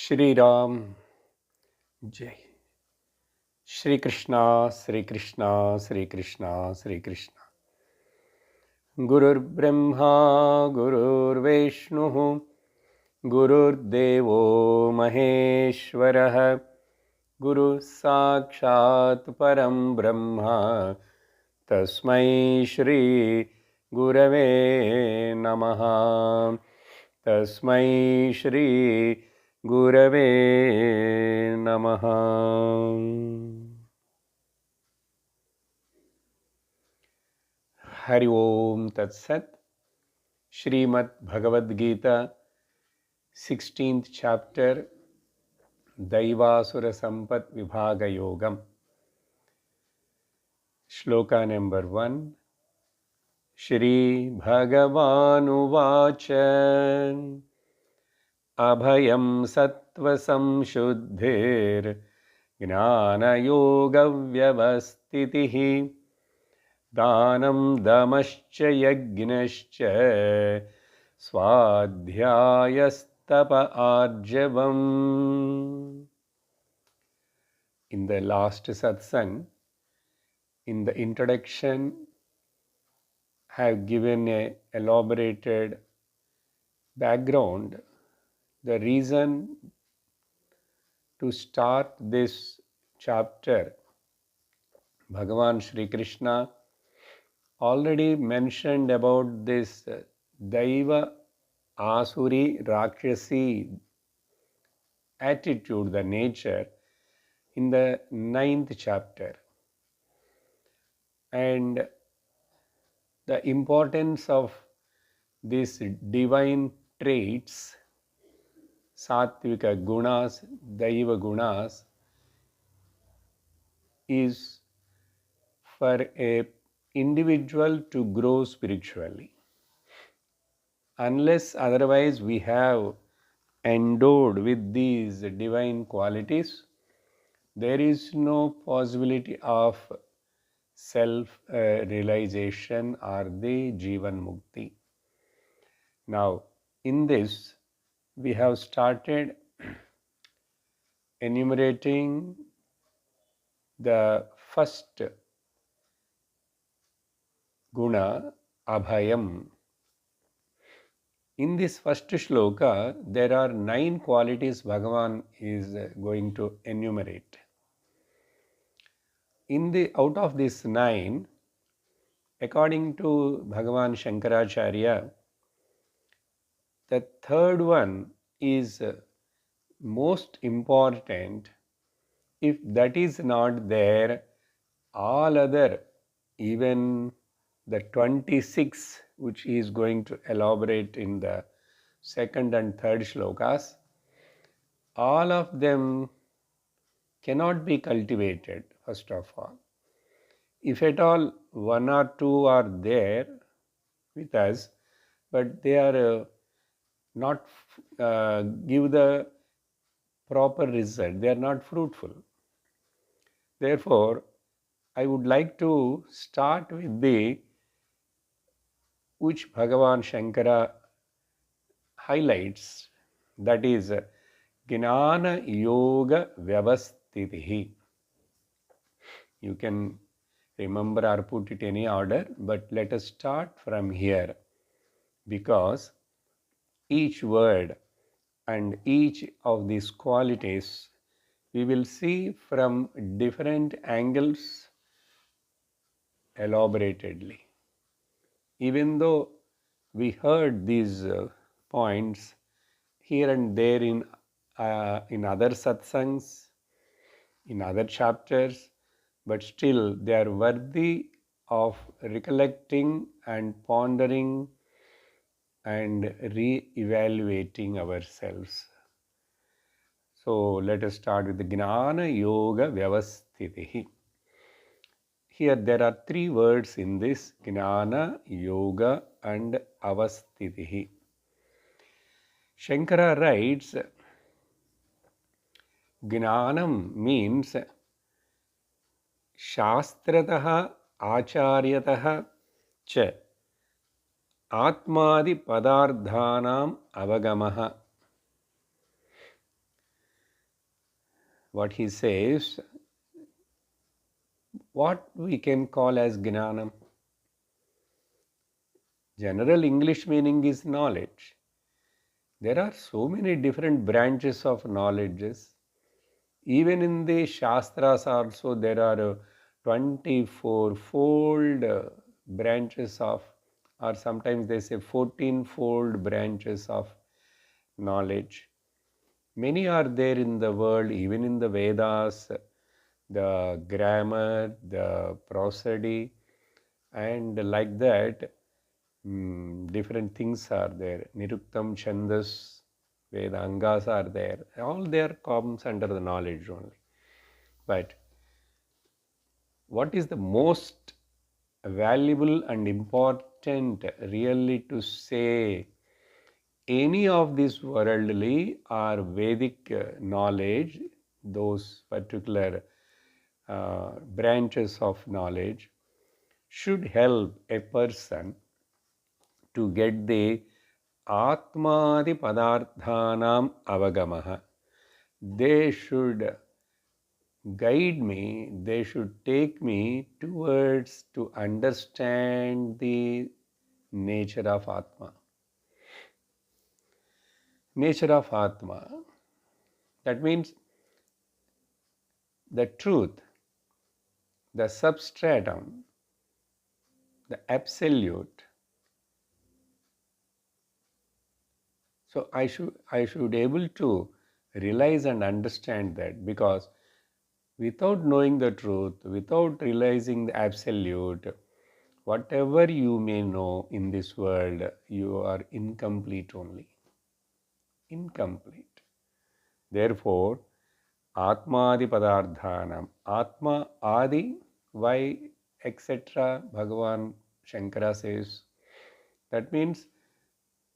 Shri Ram Jai. Shri Krishna, Shri Krishna, Shri Krishna, Shri Krishna. Gurur Brahma, Gurur Vishnu, Gurur Devo Maheshwarah, Guru Sakshat Param Brahma, Tasmai Shri Gurave Namaha. Tasmai Shri Gurave Namaha. Hari Om Tat Sat. Srimad Bhagavad Gita, 16th chapter, Daivasura Sampat Vibhaga Yogam. Shloka number 1. Shri Bhagavanu Vacha Abhayam Sattva Samshuddhir Gnana Yoga Vyavastitihi Dhanam Damascha Yagnascha Swadhyayastapa Arjavam. In the last satsang, in the introduction, I have given a elaborated background, the reason to start this chapter. Bhagavan Shri Krishna already mentioned about this Daiva Asuri Rakshasi attitude, the nature, in the 9th chapter. And the importance of these divine traits, Sattvika Gunas, Daiva Gunas, is for a individual to grow spiritually. Unless otherwise we have endowed with these divine qualities, there is no possibility of self-realization or the Jivan Mukti. Now, in this, we have started enumerating the first guna, Abhayam. In this first shloka, there are 9 qualities Bhagavan is going to enumerate. Out of these 9, according to Bhagavan Shankaracharya, the third one is most important. If that is not there, all other, even the 26 which he is going to elaborate in the second and third shlokas, all of them cannot be cultivated, first of all. If at all 1 or 2 are there with us, but they are not give the proper result, they are not fruitful. Therefore, I would like to start with which Bhagavan Shankara highlights, that is Gnana Yoga Vyavastitihi. You can remember or put it any order, but let us start from here, because each word and each of these qualities we will see from different angles elaboratedly. Even though we heard these points here and there in other satsangs, in other chapters, but still they are worthy of recollecting and pondering and re-evaluating ourselves. So let us start with the Gnana Yoga Vyavastitihi. Here there are 3 words in this: Gnana, Yoga and Avastitihi. Shankara writes, Gnanam means Shastrataha Acharyataha Cha Atmadi Padardhanam Avagamaha. what he says, what we can call as Gnanam. General English meaning is knowledge. There are so many different branches of knowledges. Even in the Shastras also there are 24-fold branches of, or sometimes they say 14-fold branches of knowledge. Many are there in the world, even in the Vedas, the grammar, the prosody, and like that, different things are there. Niruktam, Chandas, Vedangas are there. All there comes under the knowledge only. But what is the most valuable and important really to say any of this worldly or Vedic knowledge, those particular branches of knowledge should help a person to get the Atmadi Padarthanam Avagamaha. They should guide me, they should take me towards to understand the nature of Atma. Nature of Atma, that means the truth, the substratum, the absolute. So I should able to realize and understand that, because without knowing the truth, without realizing the absolute, whatever you may know in this world, you are incomplete only. Incomplete. Therefore, Atmadi Padardhanam, Atma Adi, why, etc. Bhagavan Shankara says. That means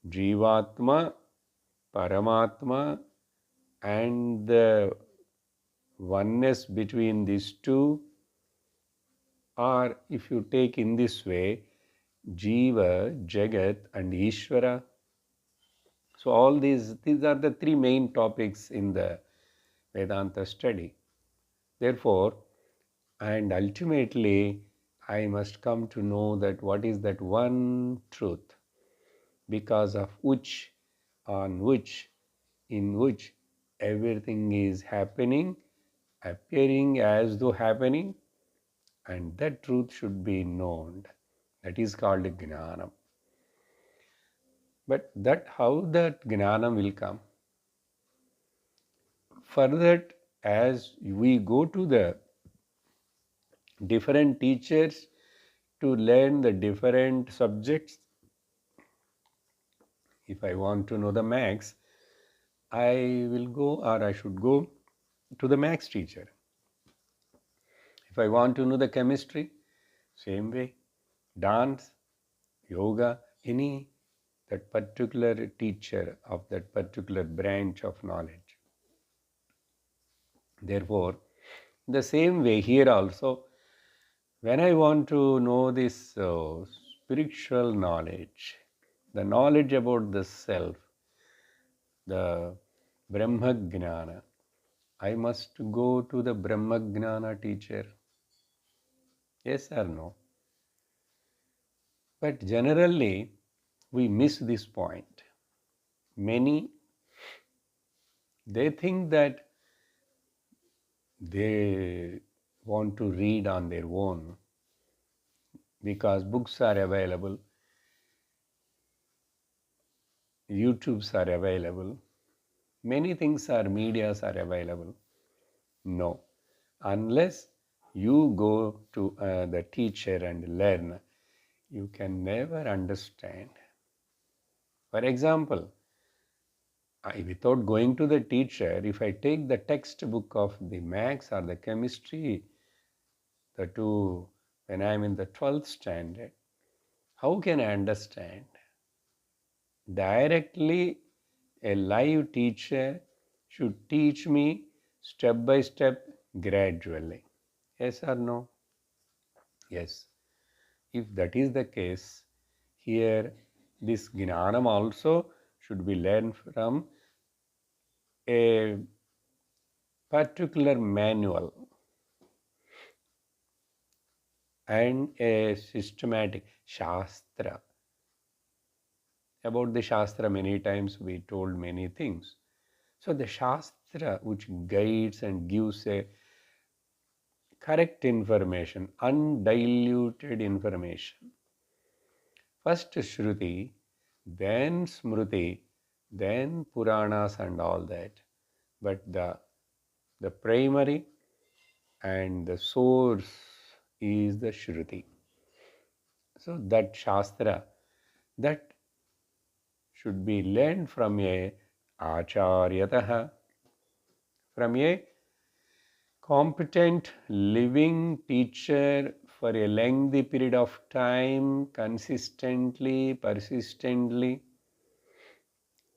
Jivatma, Paramatma, and the oneness between these two, or if you take in this way, Jiva, Jagat, and Ishvara. So all these are the three main topics in the Vedanta study. Therefore, and ultimately, I must come to know that what is that one truth, because of which, on which, in which everything is happening, appearing as though happening, and that truth should be known. That is called Gnanam. But that how that Gnanam will come? For that, as we go to the different teachers to learn the different subjects, if I want to know the maths, I will go, or I should go to the maths teacher. If I want to know the chemistry, same way, dance, yoga, any that particular teacher of that particular branch of knowledge. Therefore, the same way here also, when I want to know this spiritual knowledge, the knowledge about the self, the Brahma Gnana, I must go to the Brahma Gnana teacher. Yes or no? But generally, we miss this point. Many, they think that they want to read on their own because books are available, YouTubes are available, many things are, medias are available. No, unless you go to the teacher and learn, you can never understand. For example, without going to the teacher, if I take the textbook of the maths or the chemistry, the two, when I am in the 12th standard, how can I understand? Directly, a live teacher should teach me step by step, gradually. Yes or no? Yes. If that is the case, here this Gnanam also should be learned from a particular manual and a systematic Shastra. About the Shastra, many times we told many things. So the Shastra, which guides and gives a correct information, undiluted information. First Shruti, then Smruti, then Puranas and all that. But the primary and the source is the Shruti. So that Shastra, that should be learned from a Acharyataha, from a competent living teacher for a lengthy period of time, consistently, persistently,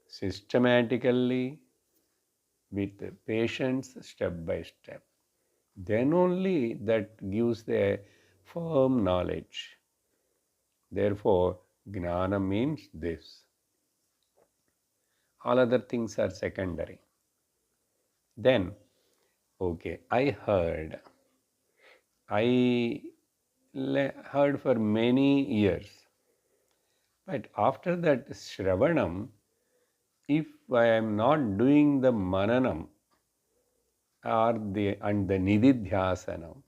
systematically, with patience, step by step. Then only that gives the firm knowledge. Therefore, Gnana means this. All other things are secondary. Then, okay, I heard for many years. But after that Shravanam, if I am not doing the Mananam and the Nididhyasanam,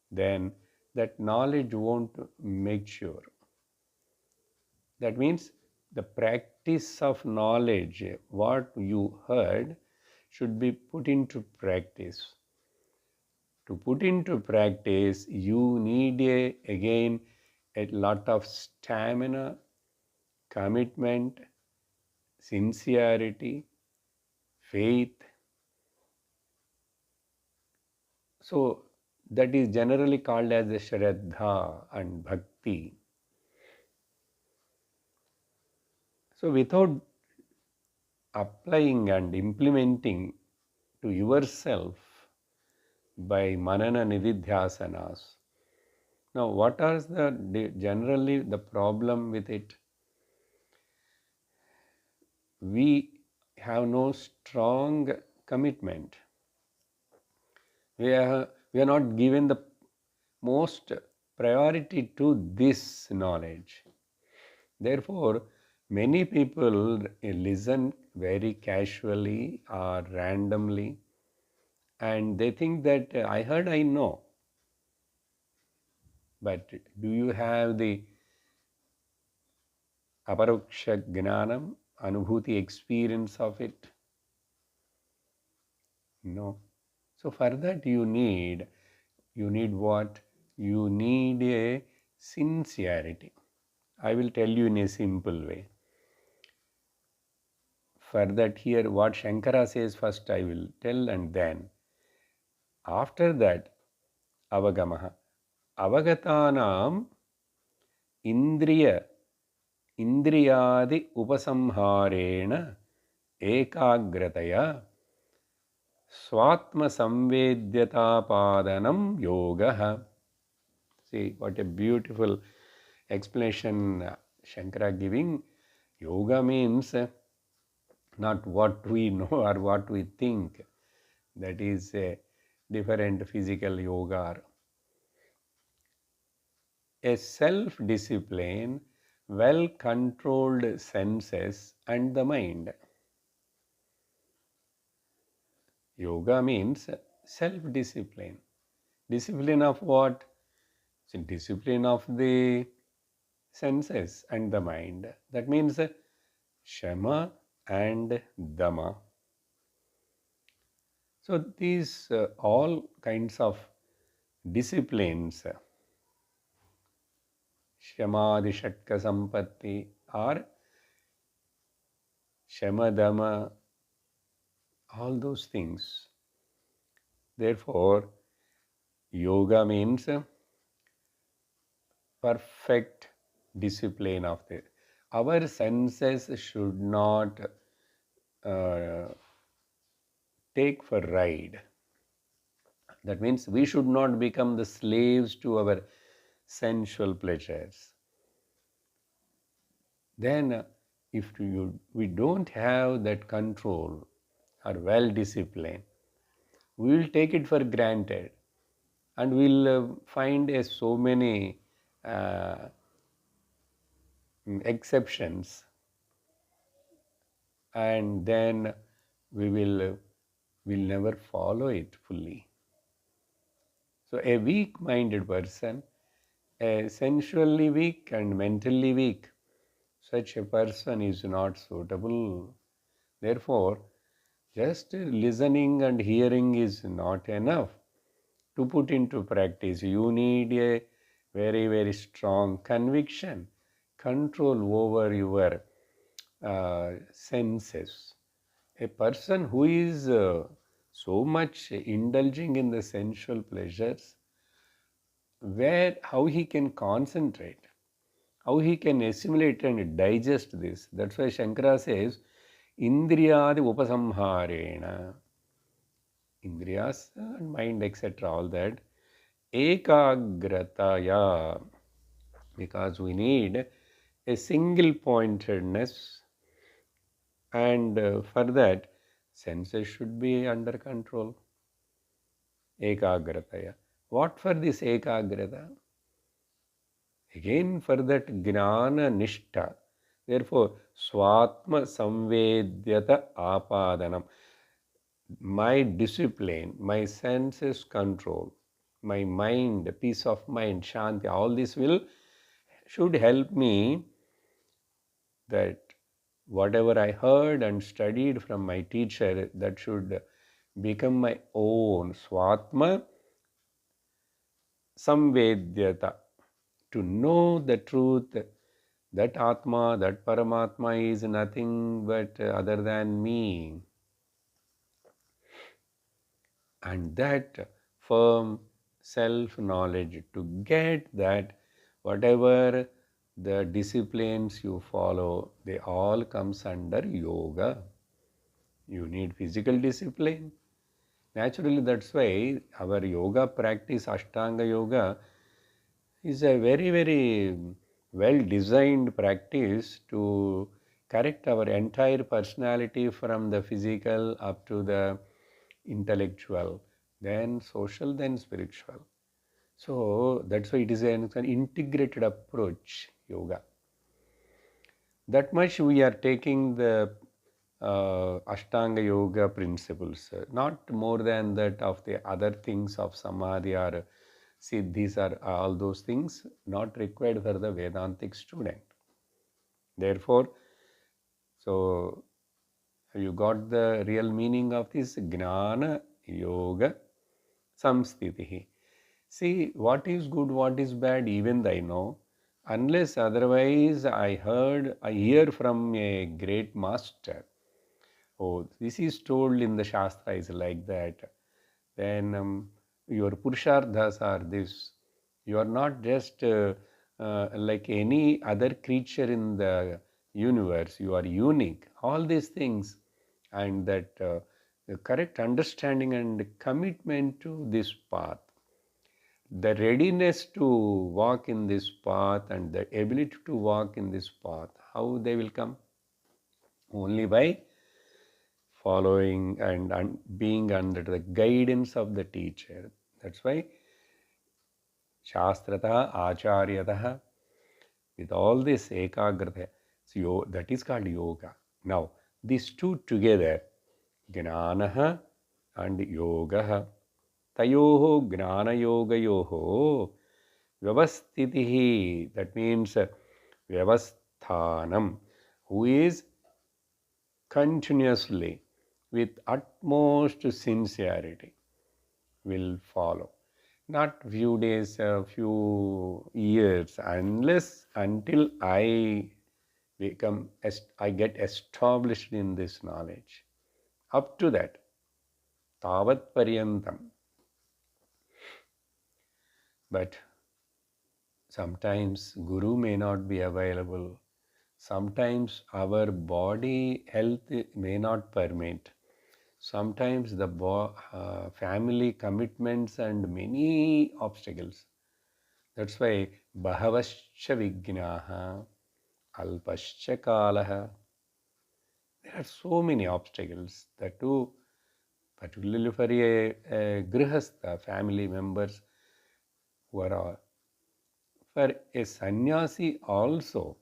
then that knowledge won't make sure. That means the practice of knowledge, what you heard, should be put into practice. To put into practice, you need again a lot of stamina, commitment, sincerity, faith. So that is generally called as the Shraddha and Bhakti. So without applying and implementing to yourself by Manana Nididhyasanas. Now what are generally the problem with it? We have no strong commitment. We are not given the most priority to this knowledge. Therefore, many people listen very casually or randomly, and they think that I heard, I know. But do you have the aparoksha gnanam, anubhuti experience of it? No. So for that you need what? You need a sincerity. I will tell you in a simple way. For that here what Shankara says first I will tell, and then after that avagamaha. Avagatanam indriyadi upasamharena ekagrataya swatma samvedyatapadanam yogaha. See what a beautiful explanation Shankara giving. Yoga means not what we know or what we think. That is a different physical yoga. A self-discipline, well-controlled senses and the mind. Yoga means self-discipline. Discipline of what? Discipline of the senses and the mind. That means Shama and Dama. So these all kinds of disciplines, Shamadhi Shatka Sampatti or Shamadama, all those things. Therefore, yoga means perfect discipline of the. Our senses should not take for ride. That means we should not become the slaves to our sensual pleasures. Then if we don't have that control or well discipline, we will take it for granted, and we'll find so many uh, exceptions, and then will never follow it fully. So a weak-minded person, a sensually weak and mentally weak, such a person is not suitable. Therefore, just listening and hearing is not enough to put into practice. You need a very, very strong conviction, control over your senses. A person who is so much indulging in the sensual pleasures, how he can concentrate, how he can assimilate and digest this. That's why Shankara says, Indriyadi upasamharena, Indriyas and mind, etc., all that, ekagrataya, because we need a single pointedness, and for that, senses should be under control. Ekagrataya. What for this ekagrata? Again, for that gnana nishta. Therefore, swatma samvedyata apadanam. My discipline, my senses control, my mind, peace of mind, shanti, all this should help me that whatever I heard and studied from my teacher, that should become my own. Swatma samvedyata. To know the truth that Atma, that Paramatma is nothing but other than me. And that firm self-knowledge, to get that, whatever the disciplines you follow, they all comes under yoga. You need physical discipline. Naturally, that's why our yoga practice, Ashtanga Yoga, is a very, very well designed practice to correct our entire personality from the physical up to the intellectual, then social, then spiritual. So that's why it is an integrated approach, yoga. That much we are taking the Ashtanga Yoga principles, not more than that of the other things of Samadhi or Siddhis or all those things, not required for the Vedantic student. Therefore, so you got the real meaning of this Gnana Yoga Samstitihi. See, what is good, what is bad, even I know. Unless otherwise I hear from a great master. Oh, this is told in the Shastra is like that. Then your Purusharthas are this. You are not just like any other creature in the universe. You are unique. All these things, and that the correct understanding and commitment to this path, the readiness to walk in this path and the ability to walk in this path, how they will come? Only by following and being under the guidance of the teacher. That's why Shastrata, Acharyata, with all this ekagrata, so that is called yoga. Now, these two together, Gnanaha and Yogaha, Tayoho Gnana Yogayoho, Vyavastitihi, that means Vyavasthanam, who is continuously with utmost sincerity will follow. Not few days, a few years, until I get established in this knowledge. Up to that, tavat paryantam. But sometimes Guru may not be available. Sometimes our body health may not permit. Sometimes the family commitments and many obstacles. That's why Bahavascha Vignaha, Alpascha Kalaha. There are so many obstacles that to particularly for a grihastha, family members who are all. For a sannyasi also,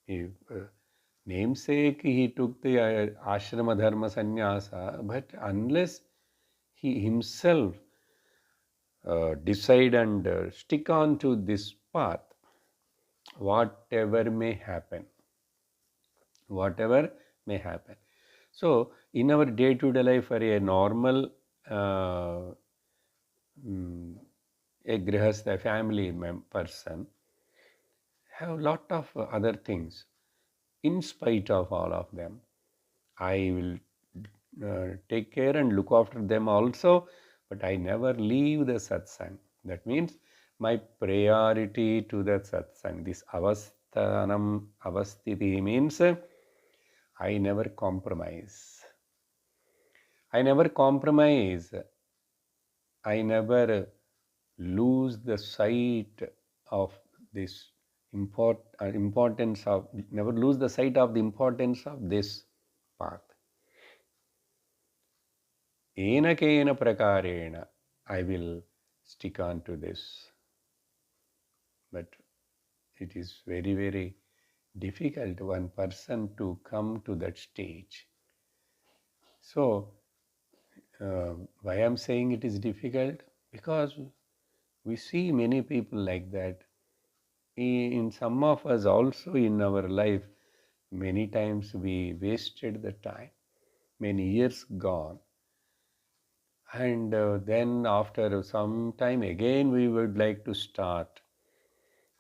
if namesake he took the ashrama dharma sannyasa, but unless he himself decide and stick on to this path, whatever may happen, whatever may happen. So, in our day-to-day life, for a normal uh, a grihastha, a family person, have lot of other things. In spite of all of them, I will take care and look after them also, but I never leave the satsang. That means my priority to the satsang. This avasthanam, avasthiti means I never compromise. I never compromise. I never lose the sight of this importance of, never lose the sight of the importance of this path. Ena kena prakarena, I will stick on to this. But it is very, very difficult one person to come to that stage. So, why I am saying it is difficult? Because we see many people like that. In some of us also in our life, many times we wasted the time, many years gone. And then after some time again we would like to start.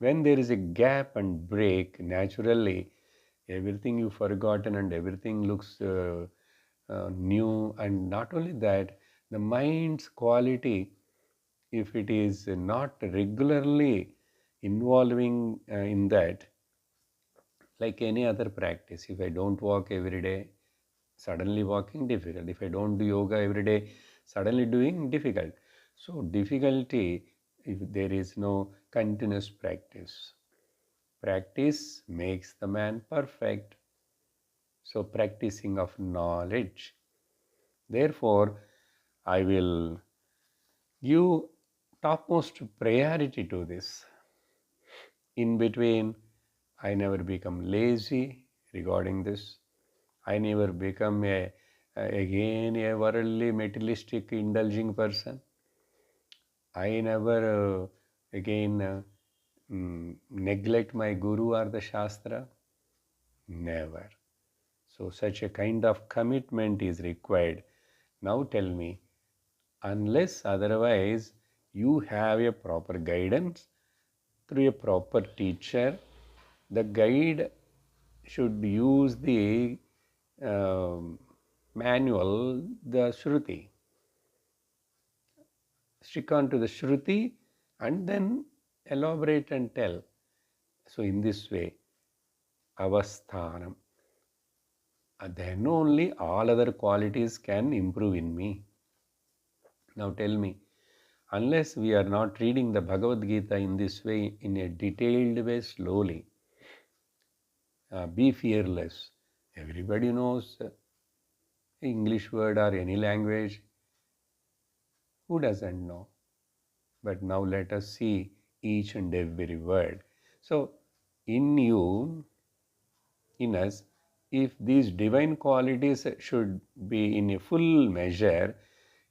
When there is a gap and break, naturally everything you've forgotten and everything looks new. And not only that, the mind's quality, if it is not regularly involving in that, like any other practice, if I don't walk every day, suddenly walking difficult. If I don't do yoga every day, suddenly doing difficult. So difficulty if there is no continuous practice. Practice makes the man perfect. So practicing of knowledge. Therefore, I will give topmost priority to this. In between, I never become lazy regarding this. I never become again a worldly, materialistic, indulging person. I never again neglect my guru or the shastra. Never. So such a kind of commitment is required. Now tell me, unless otherwise you have a proper guidance through a proper teacher, the guide should use the manual, the Shruti. Stick on to the Shruti and then elaborate and tell. So, in this way, avasthanam. Then only all other qualities can improve in me. Now, tell me, unless we are not reading the Bhagavad Gita in this way, in a detailed way, slowly, be fearless. Everybody knows English word or any language. Who doesn't know? But now let us see each and every word. So, in you, in us, if these divine qualities should be in a full measure,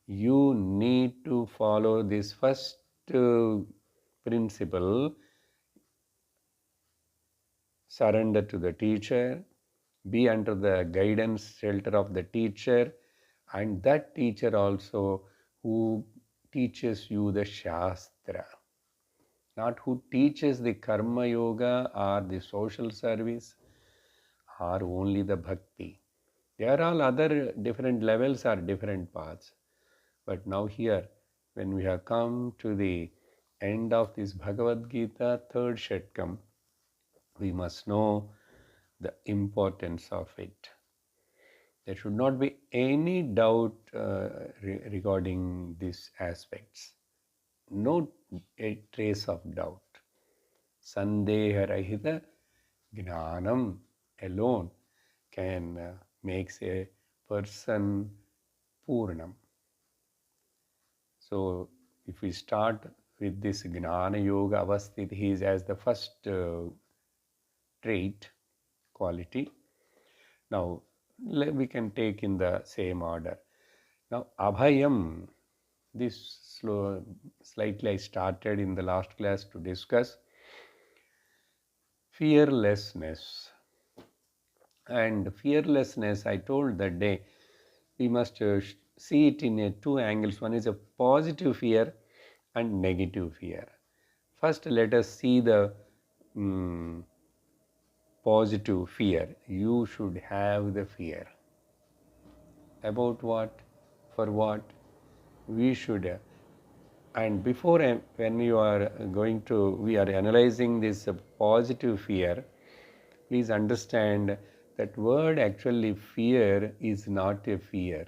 you need to follow this first principle: surrender to the teacher, be under the guidance, shelter of the teacher, and that teacher also who teaches you the Shastra, not who teaches the Karma Yoga or the social service or only the Bhakti. They are all other different levels or different paths. But now here, when we have come to the end of this Bhagavad Gita, third Shatkam, we must know the importance of it. There should not be any doubt regarding these aspects. No a trace of doubt. Sandeha Rahita Gnanam alone can makes a person Purnam. So if we start with this Gnana Yoga Avasthiti is as the first trait, quality. Now we can take in the same order. Now Abhayam, this slightly I started in the last class to discuss fearlessness. And fearlessness, I told that day, we must see it in two angles. One is a positive fear and negative fear. First, let us see the positive fear. You should have the fear. About what? For what? We should. And before, when you are going to, we are analyzing this positive fear, please understand that word actually fear is not a fear.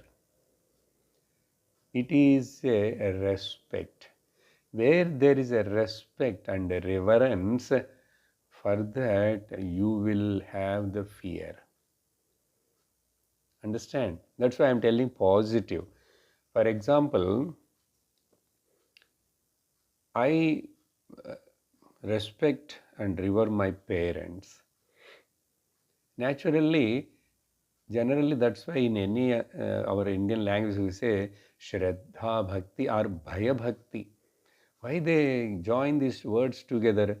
It is a respect. Where there is a respect and a reverence, for that you will have the fear. Understand? That's why I'm telling positive. For example, I respect and revere my parents. Naturally, generally, that's why in any our Indian language we say Shraddha Bhakti or Bhaya Bhakti. Why they join these words together?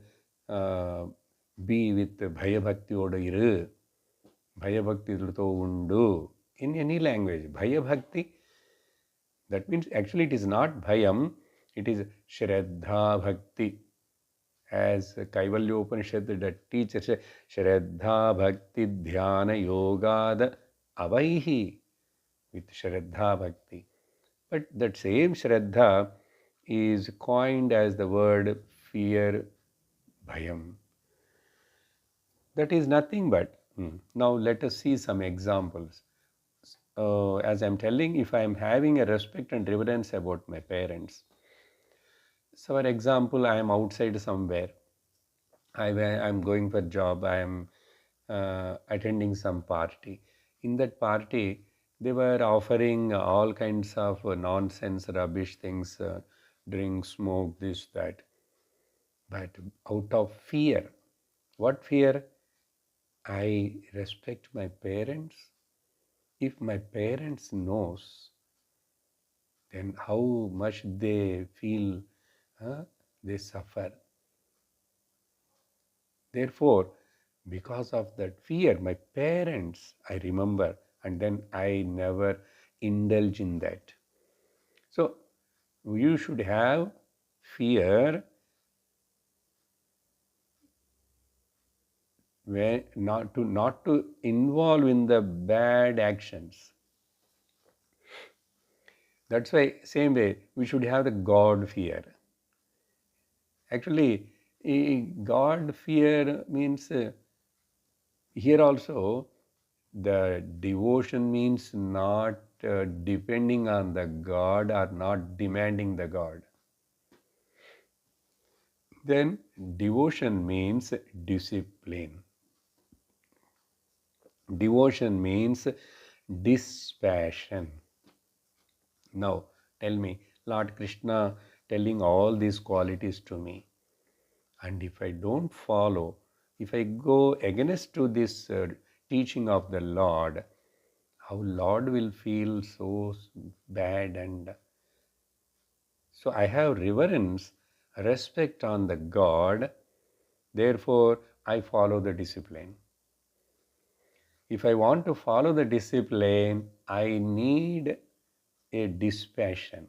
Be with Bhaya Bhakti oda iru, Bhaya Bhakti to undu. In any language, Bhaya Bhakti. That means actually it is not Bhayam, it is Shraddha Bhakti. As Kaivalya Upanishad that teaches Shraddha Bhakti Dhyana Yogada Avaihi with Shraddha Bhakti. But that same Shraddha is coined as the word fear, Bhayam. That is nothing but. Now let us see some examples. As I am telling, if I am having a respect and reverence about my parents. So for example, I am outside somewhere. I am going for job. I am attending some party. In that party, they were offering all kinds of nonsense, rubbish things, drink, smoke, this, that. But out of fear, what fear? I respect my parents. If my parents knows, then how much they feel, they suffer. Therefore, because of that fear, my parents, I remember, and then I never indulge in that. So, you should have fear where not to involve in the bad actions. That's why, same way, we should have the God fear. Actually, God fear means here also the devotion means not depending on the God or not demanding the God. Then devotion means discipline. Devotion means dispassion. Now tell me, Lord Krishna telling all these qualities to me, and if I don't follow, if I go against to this teaching of the Lord, how Lord will feel so bad. And so I have reverence, respect on the God, therefore I follow the discipline. If I want to follow the discipline, I need a dispassion.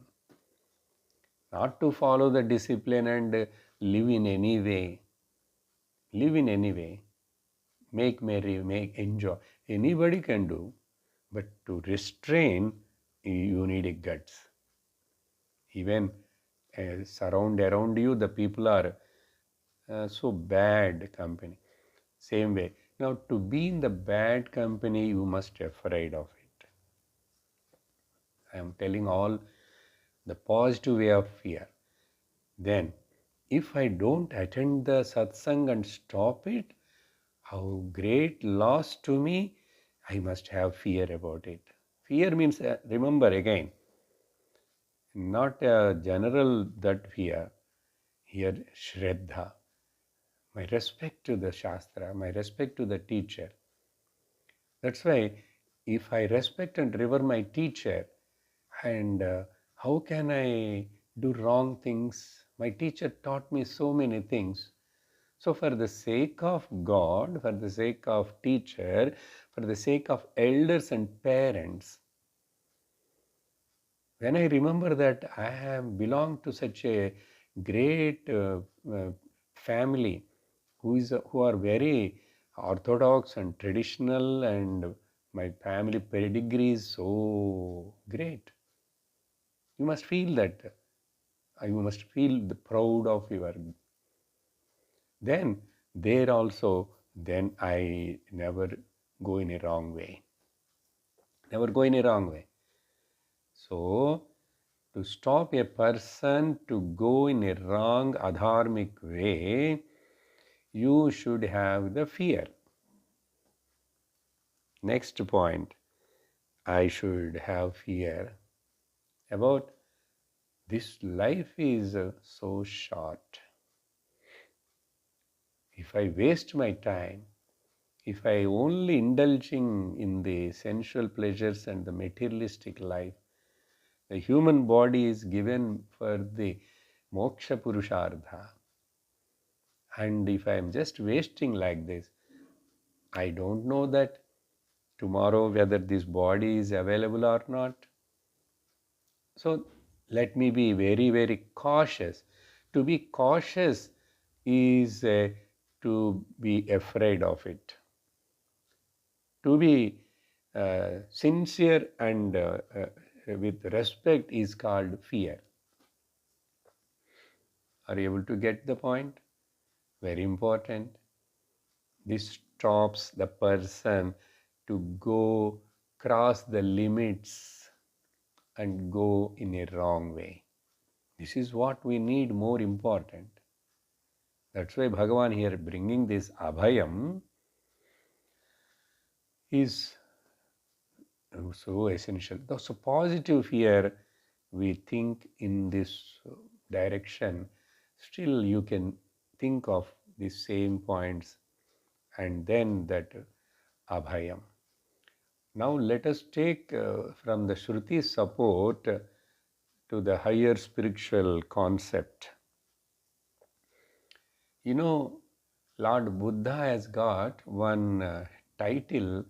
Not to follow the discipline and live in any way. Live in any way. Make merry, make enjoy. Anybody can do, but to restrain, you need a guts. Even around you, the people are so bad company. Same way. Now, to be in the bad company, you must be afraid of it. I am telling all the positive way of fear. Then, if I don't attend the satsang and stop it, how great loss to me, I must have fear about it. Fear means, remember again, not a general that fear, here Shraddha, my respect to the Shastra, my respect to the teacher. That's why if I respect and revere my teacher, and how can I do wrong things? My teacher taught me so many things. So for the sake of God, for the sake of teacher, for the sake of elders and parents, when I remember that I have belonged to such a great family who are very orthodox and traditional, and my family pedigree is so great, you must feel that. You must feel the proud of your. Then there also, then I never go in a wrong way. Never go in a wrong way. So to stop a person to go in a wrong adharmic way, you should have the fear. Next point, I should have fear about this life is so short. If I waste my time, if I only indulging in the sensual pleasures and the materialistic life, the human body is given for the moksha purushartha. And if I am just wasting like this, I don't know that tomorrow whether this body is available or not. So let me be very, very cautious. To be cautious is to be afraid of it. To be sincere and with respect is called fear. Are you able to get the point? Very important. This stops the person to go cross the limits and go in a wrong way. This is what we need more important. That's why Bhagavan here bringing this abhayam is so essential. So positive fear, we think in this direction, still you can think of the same points and then that abhayam. Now let us take from the Shruti support to the higher spiritual concept. You know, Lord Buddha has got one title.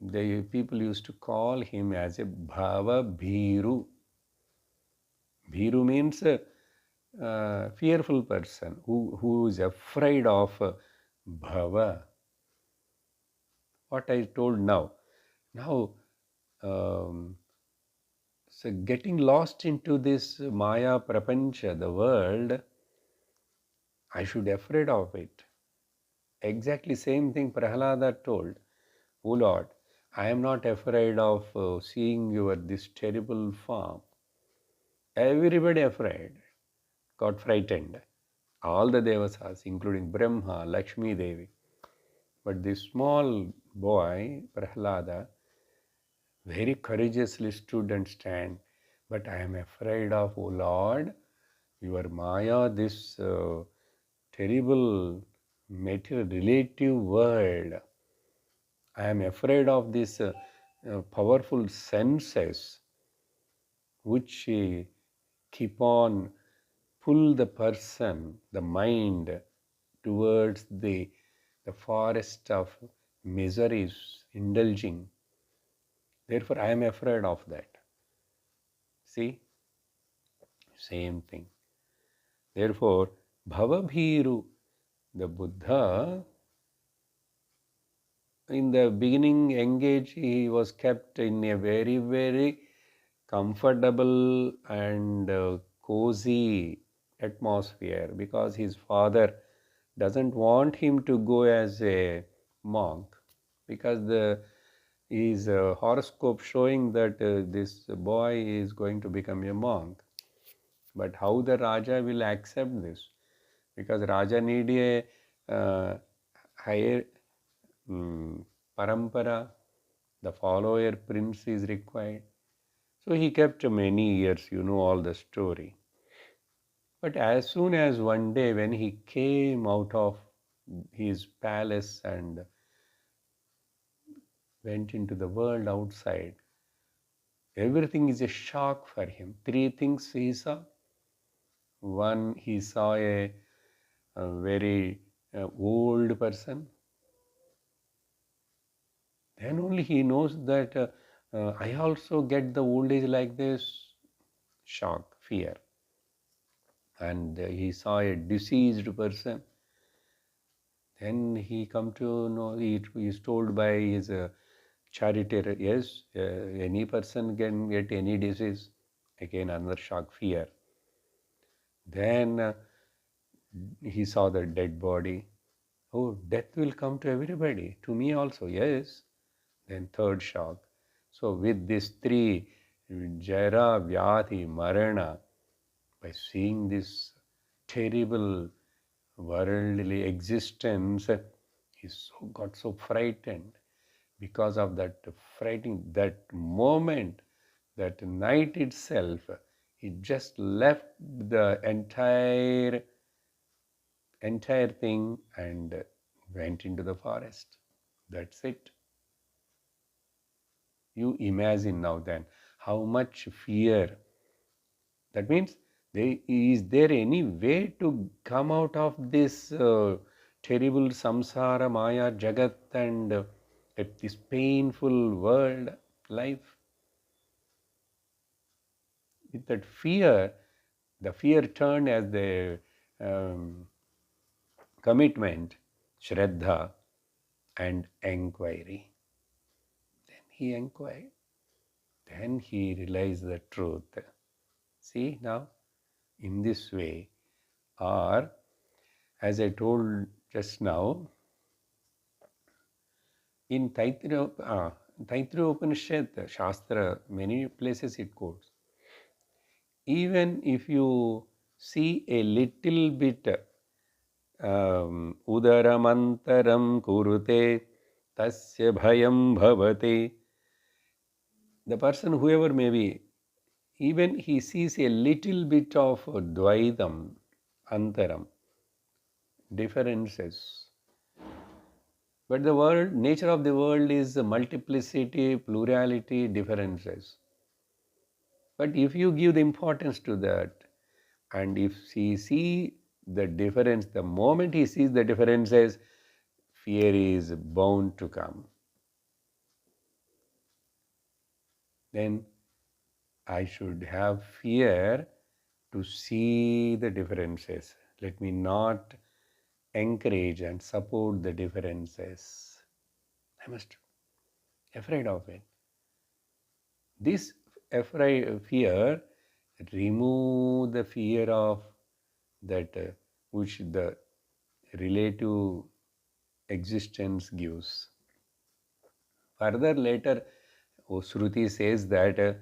The people used to call him as a Bhava Bhiru. Bhiru means a fearful person who is afraid of Bhava. What I told now. Now, so getting lost into this Maya Prapancha, the world, I should be afraid of it. Exactly same thing Prahlada told. Oh Lord, I am not afraid of seeing your this terrible form. Everybody afraid, got frightened. All the devasas, including Brahma, Lakshmi Devi. But this small boy, Prahlada, very courageously stood and stand. But I am afraid of, O Lord, your Maya, this terrible material relative world. I am afraid of this powerful senses which keep on pull the person, the mind towards the forest of miseries, indulging. Therefore, I am afraid of that. See, same thing. Therefore, Bhavabhiru, the Buddha, in the beginning engage, he was kept in a very, very comfortable and cozy atmosphere because his father doesn't want him to go as a monk because his horoscope showing that this boy is going to become a monk. But how the Raja will accept this? Because Raja need a higher parampara, the follower prince is required. So he kept many years, all the story. But as soon as one day when he came out of his palace and went into the world outside, everything is a shock for him. Three things he saw. One, he saw a very old person. Then only he knows that I also get the old age like this. Shock, fear. And he saw a deceased person. Then he come to know, he is told by his charioteer, yes, any person can get any disease. Again, another shock, fear. Then he saw the dead body. Oh, death will come to everybody, to me also, yes. Then third shock. So with these three, Jara, Vyadhi, Marana, by seeing this terrible worldly existence, he got so frightened. Because of that frightening, that moment, that night itself, he just left the entire thing and went into the forest. That's it. You imagine now then how much fear. That means, is there any way to come out of this terrible samsara, maya, jagat, and this painful world life? With that fear, the fear turned as the um, commitment, shraddha, and inquiry. Then he inquired. Then he realized the truth. See now, in this way, or as I told just now, in Taittiriya Upanishad, Shastra, many places it quotes. Even if you see a little bit udaramantaram kurute tasya bhayam bhavate, the person, whoever may be, even he sees a little bit of dvaitam, antaram, differences. But the world, nature of the world is multiplicity, plurality, differences. But if you give the importance to that, and if he see the difference, the moment he sees the differences, fear is bound to come. Then I should have fear to see the differences. Let me not encourage and support the differences. I must be afraid of it. This fear remove the fear of that which the relative existence gives. Further, later, Shruti says that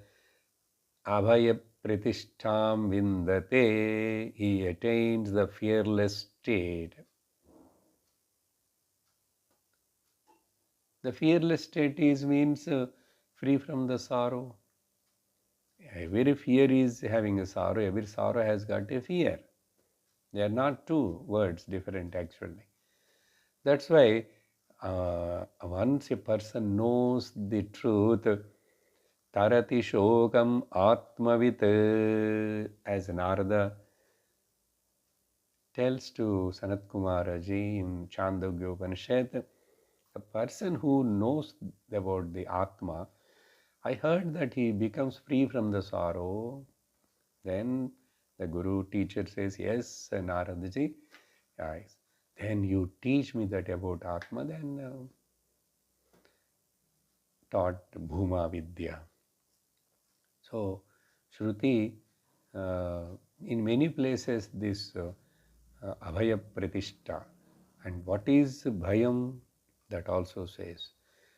abhaya pratishtham vindate, he attains the fearless state. The fearless state means free from the sorrow. Every fear is having a sorrow, every sorrow has got a fear. They are not two words different actually. That's why once a person knows the truth, tarati shokam atmavit, as Narada tells to Sanat Kumaraji in Chandogya Upanishad, a person who knows about the Atma, I heard that he becomes free from the sorrow. Then the Guru teacher says, yes, Naradaji, yes. Then you teach me that about Atma, then taught Bhuma Vidya. So, Shruti, in many places, this Abhaya Pratishta. And what is Bhayam? That also says.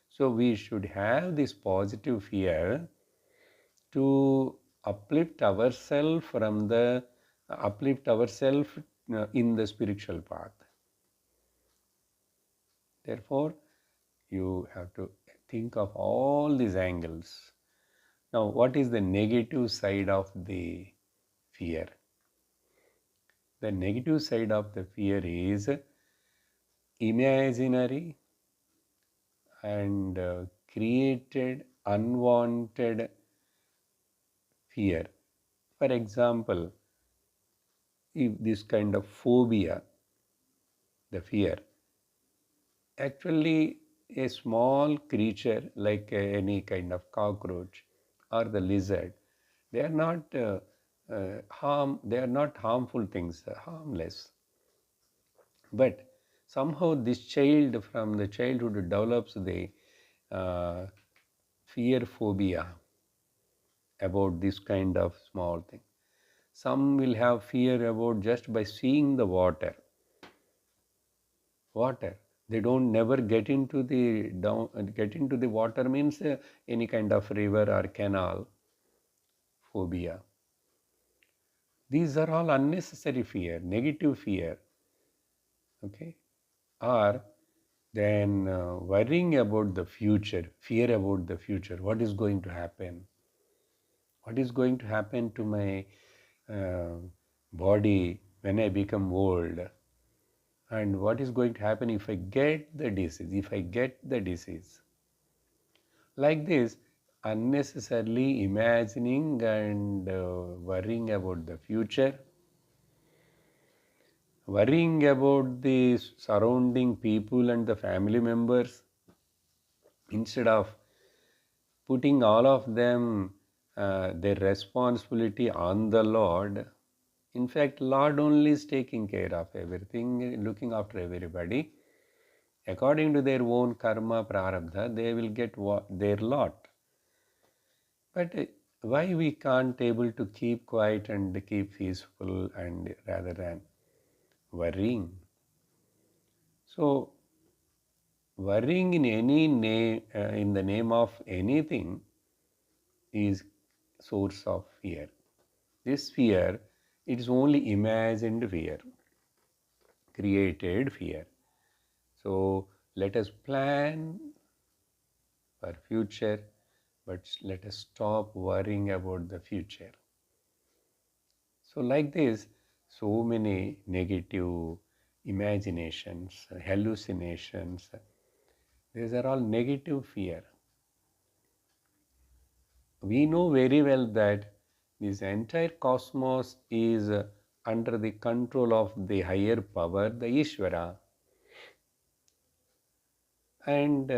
So, we should have this positive fear to uplift ourselves in the spiritual path. Therefore, you have to think of all these angles. Now, what is the negative side of the fear? The negative side of the fear is imaginary and created unwanted fear. For example, if this kind of phobia, the fear, actually a small creature like any kind of cockroach or the lizard, they are not they are not harmful things, harmless. But somehow this child from the childhood develops the uh, fear phobia about this kind of small thing. Some will have fear about just by seeing the water. Water. They don't never get into the get into the water means any kind of river or canal phobia. These are all unnecessary fear, negative fear. Okay, or then worrying about the future, fear about the future. What is going to happen? What is going to happen to my uh, body when I become old? And what is going to happen if I get the disease? If I get the disease, like this, unnecessarily imagining and worrying about the future, worrying about the surrounding people and the family members, instead of putting all of them their responsibility on the Lord. In fact, Lord only is taking care of everything, looking after everybody. According to their own karma prarabdha, they will get their lot. But why we can't able to keep quiet and keep peaceful and rather than worrying? So worrying in any name, in the name of anything, is source of fear. This fear, it is only imagined fear, created fear. So let us plan for future, but let us stop worrying about the future. So like this, so many negative imaginations, hallucinations, these are all negative fear. We know very well that this entire cosmos is under the control of the higher power, the Ishvara. And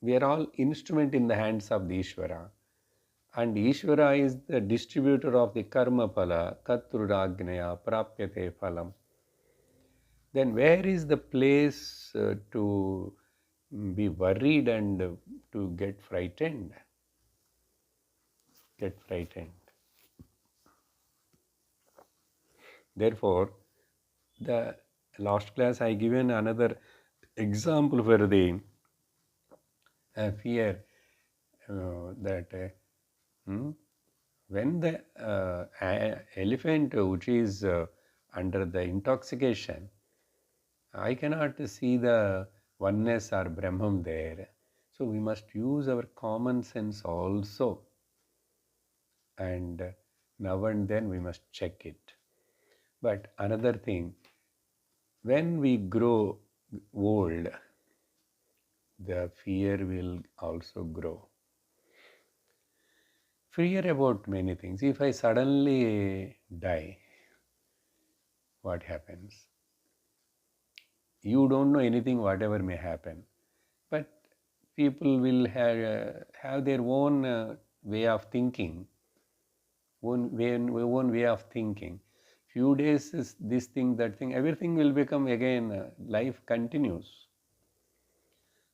we are all instrument in the hands of the Ishvara. And Ishvara is the distributor of the karma phala, katruragneya prapyate phalam. Then where is the place to be worried and to get frightened? Get frightened. Therefore, the last class I given another example for the fear that when the elephant which is under the intoxication, I cannot see the oneness or Brahman there. So we must use our common sense also, and now and then we must check it. But another thing, when we grow old, the fear will also grow. Fear about many things. If I suddenly die, what happens? You don't know anything, whatever may happen. But people will have their own way of thinking, own way of thinking. Few days is this thing, that thing, everything will become again, life continues.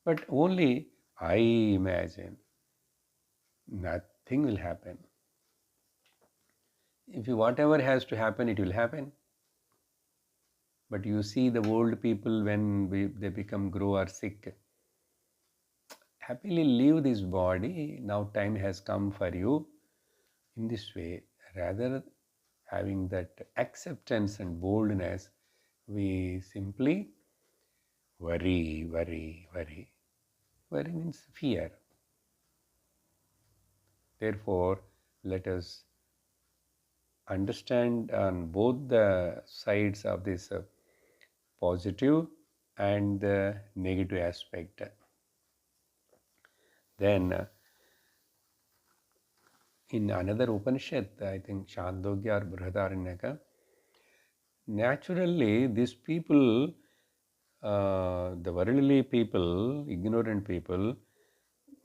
But only I imagine nothing will happen. If whatever has to happen, it will happen. But you see the old people when they become grow or sick, happily leave this body. Now time has come for you. In this way, rather having that acceptance and boldness, we simply worry, worry, worry. Worry means fear. Therefore, let us understand on both the sides of this positive and the negative aspect. Then in another Upanishad, I think Chandogya or Brihadaranyaka, naturally these people, the worldly people, ignorant people,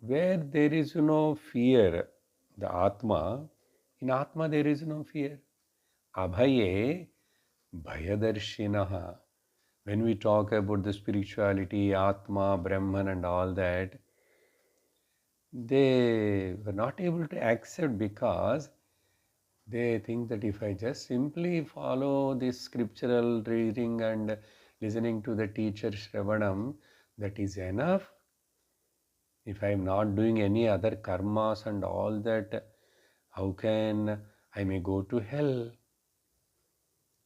where there is no fear, the Atma, in Atma there is no fear. Abhaye Bhayadarshinaha. When we talk about the spirituality, Atma, Brahman and all that, they were not able to accept because they think that if I just simply follow this scriptural reading and listening to the teacher Shravanam, that is enough. If I am not doing any other karmas and all that, how can I may go to hell?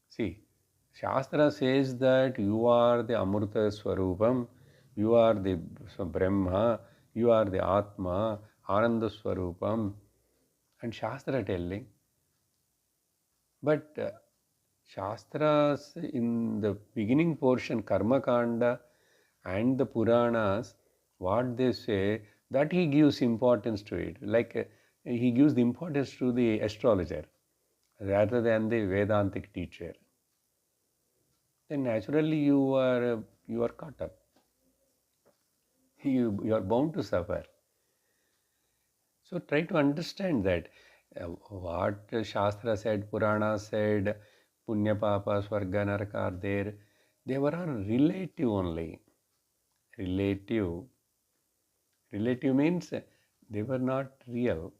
See, Shastra says that you are the Amrita Swarupam, you are the Brahma, you are the Atma, Ananda Swarupam, and Shastra telling. But Shastras in the beginning portion, Karma Kanda and the Puranas, what they say, that he gives importance to it. Like he gives the importance to the astrologer rather than the Vedantic teacher. Then naturally you are caught up. You are bound to suffer. So try to understand that what Shastra said, Purana said, Punya Papa, Swarga Naraka are there. They were all relative only. Relative. Relative means they were not real.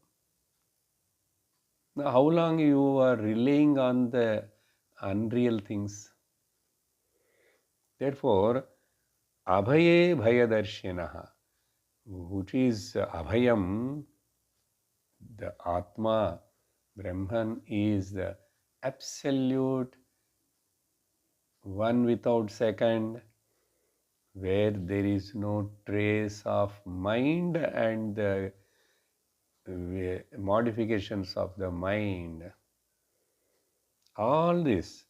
Now, how long you are relying on the unreal things? Therefore, Abhaye Bhayadarshinaha, which is Abhayam, the Atma, Brahman is the absolute one without second, where there is no trace of mind and the modifications of the mind. All this,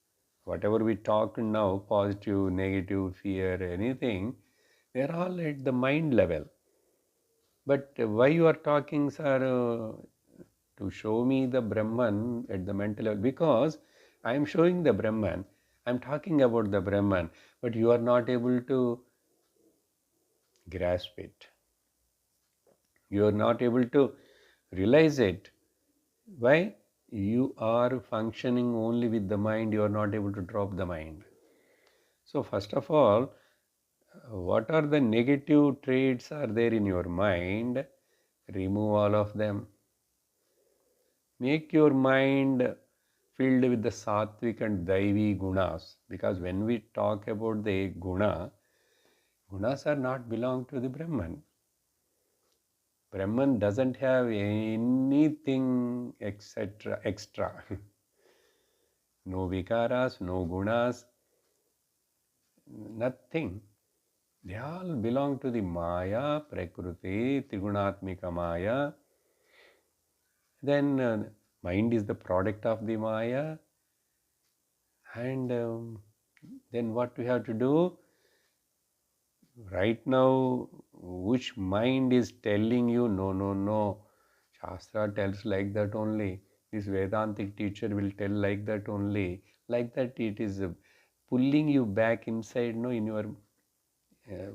whatever we talk now, positive, negative, fear, anything, they are all at the mind level. But why you are talking, sir, to show me the Brahman at the mental level? Because I am showing the Brahman, I am talking about the Brahman, but you are not able to grasp it. You are not able to realize it. Why? You are functioning only with the mind, you are not able to drop the mind. So first of all, what are the negative traits are there in your mind? Remove all of them. Make your mind filled with the sattvic and daivi gunas, because when we talk about the gunas are not belong to the Brahman. Brahman doesn't have anything etc. extra. No vikaras, no gunas, nothing. They all belong to the Maya, Prakriti, Trigunatmika Maya. Then mind is the product of the Maya. And then what we have to do? Right now, which mind is telling you, no, no, no. Shastra tells like that only. This Vedantic teacher will tell like that only. Like that it is pulling you back inside, no, in your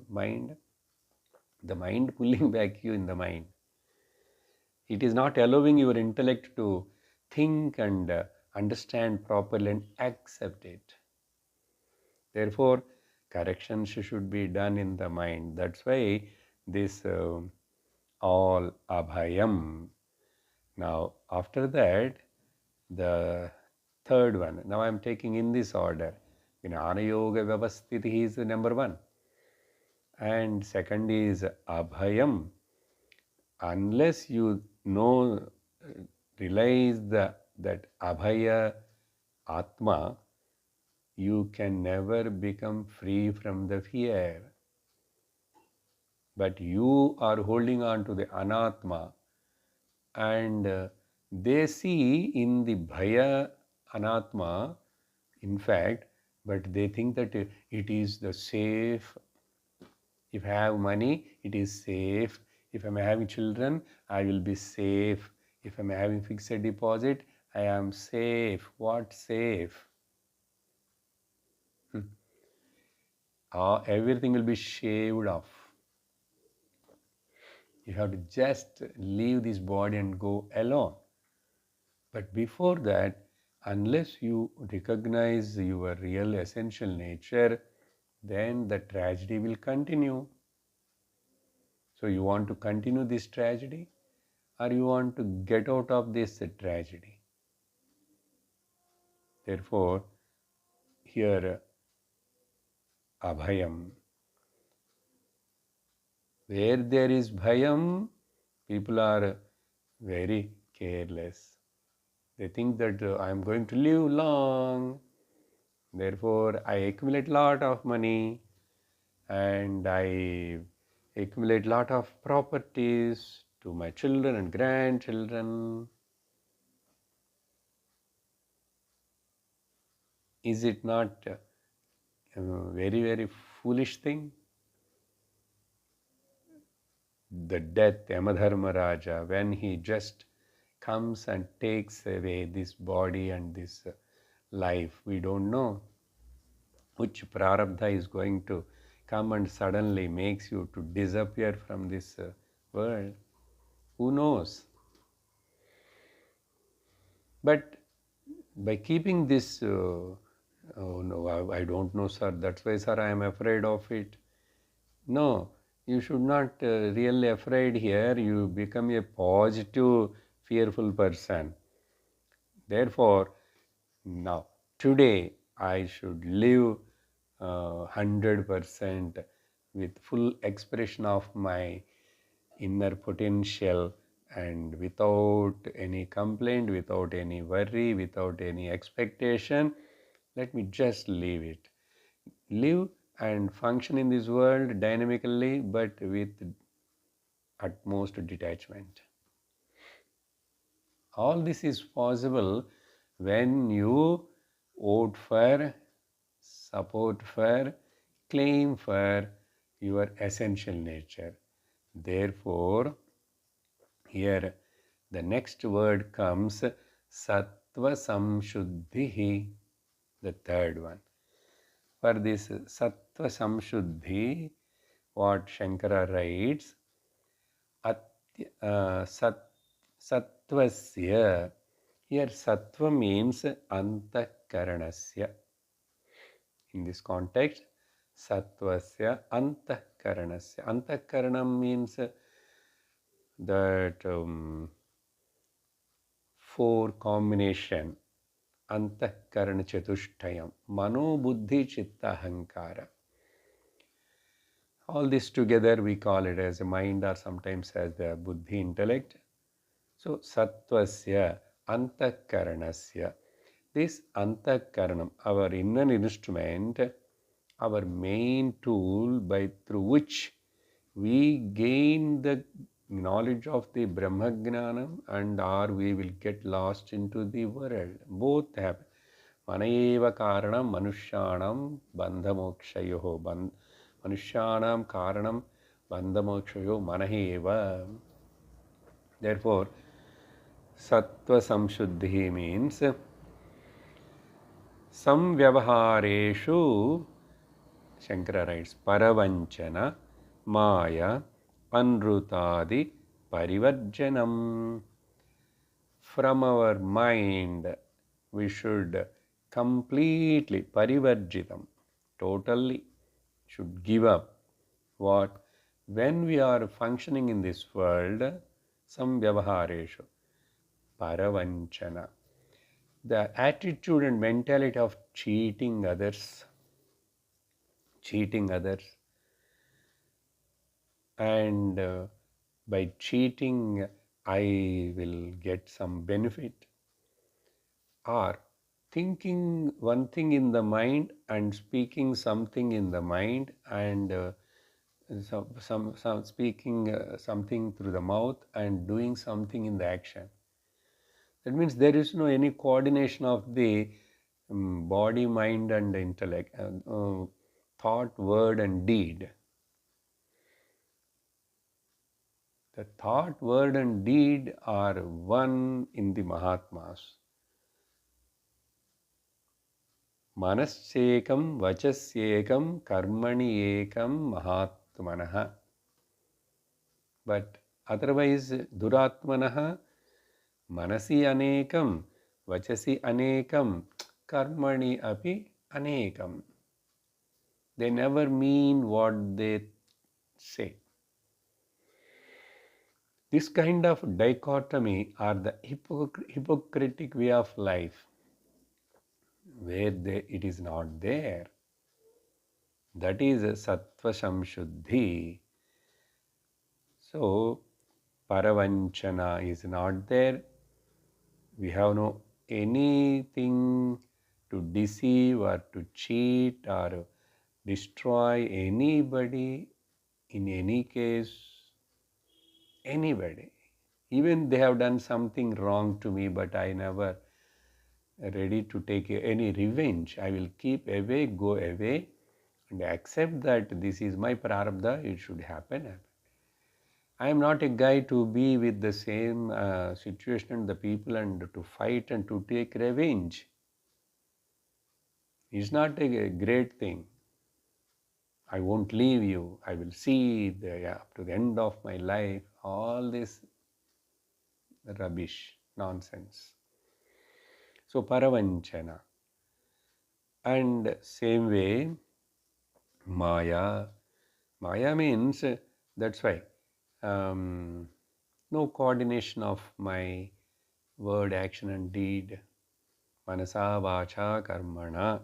mind. The mind pulling back you in the mind. It is not allowing your intellect to think and understand properly and accept it. Therefore, corrections should be done in the mind. That's why this all abhayam. Now, after that, the third one. Now, I am taking in this order. Jnana Yoga Vyavasthiti is the number one. And second is abhayam. Unless you know, realize that abhaya atma, you can never become free from the fear. But you are holding on to the anatma, and they see in the bhaya anatma, in fact, but they think that it is the safe. If I have money, it is safe. If I'm having children, I will be safe. If I'm having fixed deposit, I am safe. What safe? Everything will be shaved off. You have to just leave this body and go alone. But before that, unless you recognize your real essential nature, then the tragedy will continue. So you want to continue this tragedy, or you want to get out of this tragedy? Therefore, here abhayam. Where there is bhayam, people are very careless. They think that I am going to live long, therefore I accumulate lot of money and I accumulate lot of properties to my children and grandchildren. Is it not a very foolish thing? The death, Yamadharma Raja, when he just comes and takes away this body and this life, we don't know which prarabdha is going to come and suddenly makes you to disappear from this world. Who knows? But by keeping this, oh no, I don't know, sir, that's why, sir, I am afraid of it. No, you should not really afraid here. You become a positive, fearful person. Therefore, now, today, I should live 100% with full expression of my inner potential and without any complaint, without any worry, without any expectation. Let me just leave it. Live and function in this world dynamically, but with utmost detachment. All this is possible when you vote for, support for, claim for your essential nature. Therefore, here the next word comes sattva samshuddhi, the third one. For this sattva samshuddhi, what Shankara writes, sattvasya, here sattva means antakaranasya. In this context, sattvasya antakaranasya. Antakaranam means that four combination, antakarana chatushtayam, mano buddhi chitta ahankara. All this together we call it as a mind or sometimes as the buddhi intellect. So sattvasya antakaranasya. This antakaranam, our inner instrument, our main tool by through which we gain the knowledge of the Brahmagnanam and or we will get lost into the world. Both happen. Manayeva karanam manushyanam bandhamokshayoho. Manushyanam karanam bandhamokshayo manaheva. Therefore, sattva samshuddhi means samvyavahareshu, Shankara writes, paravanchana, maya, anrutadi, parivarjanam. From our mind, we should completely parivarjitam, totally should give up what? When we are functioning in this world, samvyavahareshu, paravanchana, the attitude and mentality of cheating others, and by cheating I will get some benefit, or thinking one thing in the mind and speaking something in the mind and some speaking something through the mouth and doing something in the action. That means there is no any coordination of the body, mind, and intellect, thought, word, and deed. The thought, word, and deed are one in the Mahatmas. Manaschekam, vachasyekam, karmani ekam, mahatmanaha. But otherwise, duratmanaha, manasi anekam, vachasi anekam, karmani api anekam. They never mean what they say. This kind of dichotomy or the hypocritic way of life, where it is not there, that is a sattva samshuddhi. So, paravanchana is not there. We have no anything to deceive or to cheat or destroy anybody in any case, anybody. Even they have done something wrong to me, but I never ready to take any revenge. I will keep away, go away, and accept that this is my prarabdha, it should happen. I am not a guy to be with the same situation and the people and to fight and to take revenge. It's not a great thing. I won't leave you. I will see up to the end of my life. All this rubbish, nonsense. So paravanchana. And same way, Maya. Maya means, that's why, no coordination of my word, action and deed. Manasa, vacha, karmana.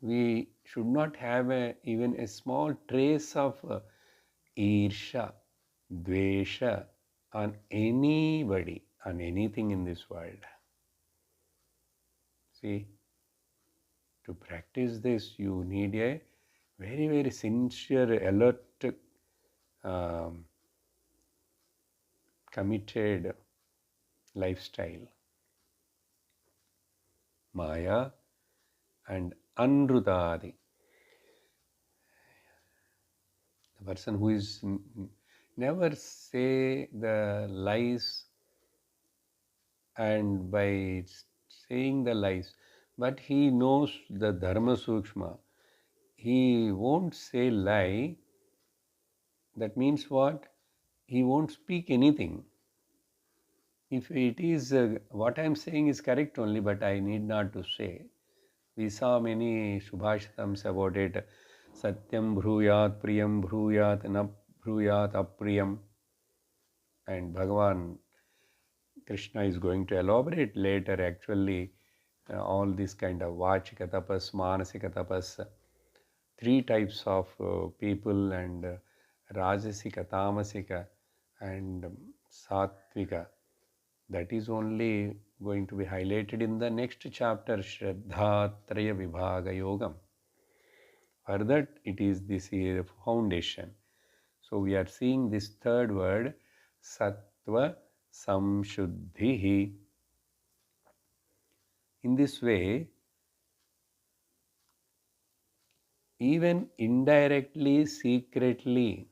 We should not have even a small trace of irsha, dvesha on anybody, on anything in this world. See, to practice this, you need a very, very sincere, alert, committed lifestyle. Maya and anrutadi. The person who is never say the lies, and by saying the lies, but he knows the dharma sukshma. He won't say lie. That means what? He won't speak anything. If it is what I am saying is correct only, but I need not to say. We saw many subhashitams about it. Satyam bhruyat, priyam bhruyat, na bhruyat apriyam. And Bhagavan Krishna is going to elaborate later actually all this kind of vachika tapas, manasika tapas, three types of people, and rajasika, tamasika, and sattvika. That is only going to be highlighted in the next chapter, Shraddha Traya Vibhaga Yogam. For that, this is the foundation. So we are seeing this third word, Sattva Samshuddhihi. In this way, even indirectly, secretly,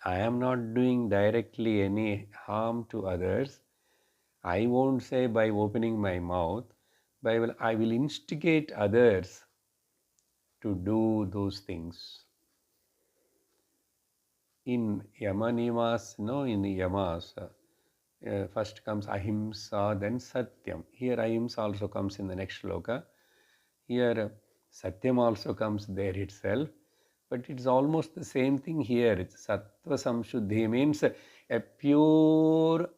I am not doing directly any harm to others. I won't say by opening my mouth, but I will instigate others to do those things. In Yamanimas, in Yamas, first comes Ahimsa, then Satyam. Here Ahimsa also comes in the next shloka. Here Satyam also comes there itself. But it's almost the same thing here. It's Sattva Samshuddhi means a pure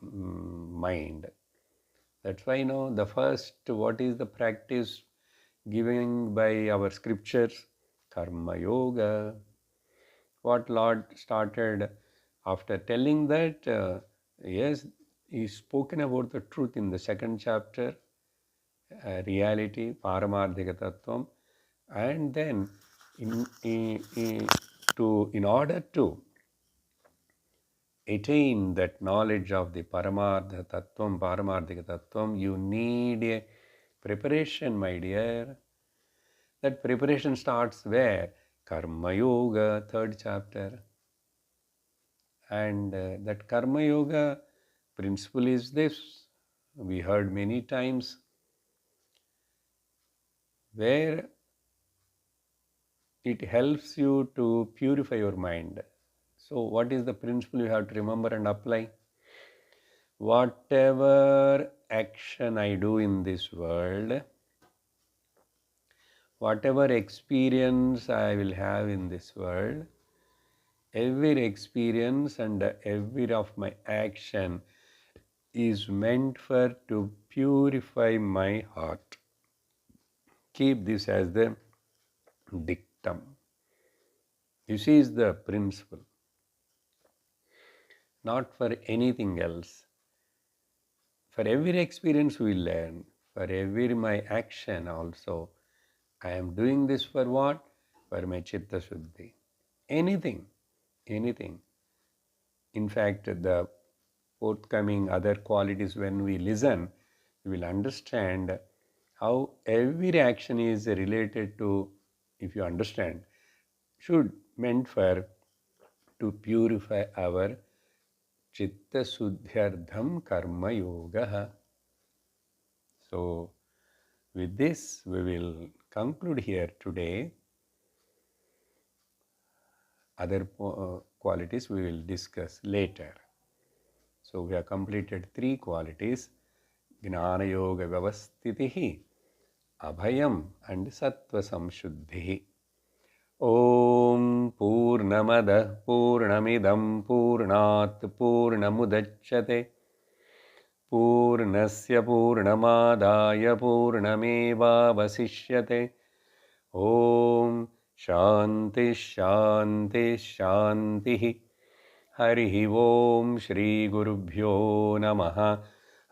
mind. That's why the first, what is the practice given by our scriptures? Karma Yoga. What Lord started after telling that, yes, He's spoken about the truth in the second chapter, reality, Paramardhika Tattvam, and then In order to attain that knowledge of the Paramartha Tattvam, Paramarthika Tattvam, you need a preparation, my dear. That preparation starts where? Karma Yoga, third chapter. And that Karma Yoga principle is this. We heard many times, where it helps you to purify your mind. So, what is the principle you have to remember and apply? Whatever action I do in this world, whatever experience I will have in this world, every experience and every of my action is meant for to purify my heart. Keep this as the dictum. This is the principle, not for anything else. For every experience we learn, for every my action also, I am doing this for what? For my Chitta Shuddhi. Anything, anything. In fact, the forthcoming other qualities, when we listen, we will understand how every action is related to, if you understand, should meant for to purify our Chitta Shuddhyardham Karma Yoga. So, with this, we will conclude here today. Other qualities we will discuss later. So, we have completed 3 qualities: Gnana Yoga Vyavasthitihi, Abhayam, and Sattva Samshuddhi. Om Purnamada Purnamidam Purnat Purnamudachyate Purnasya Purnamadaya Purnamevavasishyate. Om Shanti Shanti Shanti. Hari Om Shri Gurubhyo Namaha.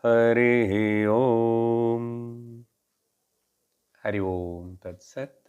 Hari Om. Hari Om Tat Sat.